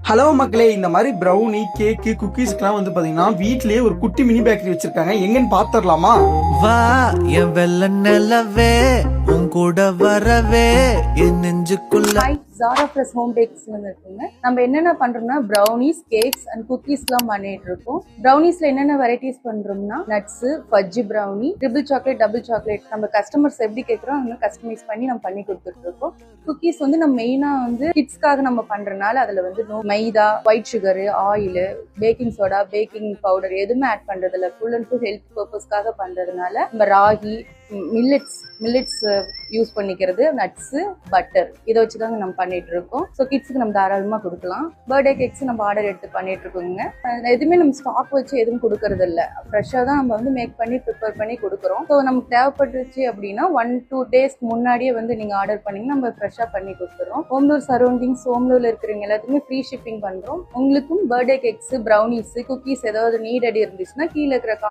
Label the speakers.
Speaker 1: Hello மக்களே, இந்த மாதிரி ப்ரௌனி கேக்கு குக்கீஸ்க்குலாம் வந்து பாத்தீங்கன்னா வீட்லயே ஒரு குட்டி மினி பேக்கரி வச்சிருக்காங்க. எங்கன்னு பாத்துடலாமா?
Speaker 2: வா என் வெள்ள நிலவே உன் கூட வரவே என் நெஞ்சுக்குள்ள.
Speaker 3: ஹாய், ஜாரா ஃப்ரெஷ் ஹோம் பேக்ஸ்ல இருக்குங்க. நம்ம என்னென்ன பண்றோம்னா ப்ரௌனிஸ், கேக்ஸ் அண்ட் குக்கீஸ்லாம் பண்ணிட்டு இருக்கோம். ப்ரௌனிஸ்ல என்னென்ன வெரைட்டிஸ் பண்றோம்னா nuts, ஃபஜ்ஜி brownie, triple chocolate, double chocolate. நம்ம கஸ்டமர்ஸ் எப்படி கேட்குறோம் அந்த கஸ்டமைஸ் பண்ணி நம்ம பண்ணி கொடுத்துட்டு இருக்கோம். குக்கீஸ் வந்து நம்ம மெயினா வந்து கிட்ஸ்க்காக நம்ம பண்றதுனால அதுல வந்து maida, white sugar, oil, baking soda, baking powder எதுவுமே ஆட் பண்றதில்ல. ஃபுல் அண்ட் ஃபுல் ஹெல்த் பர்பஸ்க்காக பண்றதுனால நம்ம ராகி, மில்லட்ஸ் யூஸ் பண்ணிக்கிறது, நட்ஸ், பட்டர் இதை வச்சுதாங்க நம்ம பண்ணிட்டு இருக்கோம். ஸோ கிட்ஸுக்கு நம்ம தாராளமாக கொடுக்கலாம். பர்த்டே கேக்ஸ் நம்ம ஆர்டர் எடுத்து பண்ணிட்டு இருக்கோங்க. எதுவுமே நம்ம ஸ்டாக் வச்சு எதுவும் கொடுக்கறது இல்லை. ஃப்ரெஷ்ஷாக தான் நம்ம வந்து மேக் பண்ணி ப்ரிப்பேர் பண்ணி கொடுக்குறோம். ஸோ நமக்கு தேவைப்பட்டுச்சு அப்படின்னா 1-2 டேஸ்க்கு முன்னாடியே வந்து நீங்கள் ஆர்டர் பண்ணிங்கன்னா நம்ம ஃப்ரெஷ்ஷாக பண்ணி கொடுத்துறோம். ஓம்லூர் சரௌண்டிங்ஸ், ஓம்லூரில் இருக்கிறவங்க எல்லாத்துக்குமே ஃப்ரீ ஷிப்பிங் பண்ணுறோம். உங்களுக்கும் பர்த்டே கேக்ஸ், ப்ரௌனிஸ், குக்கீஸ் ஏதாவது நீடட் இருந்துச்சுன்னா கீழே இருக்கிற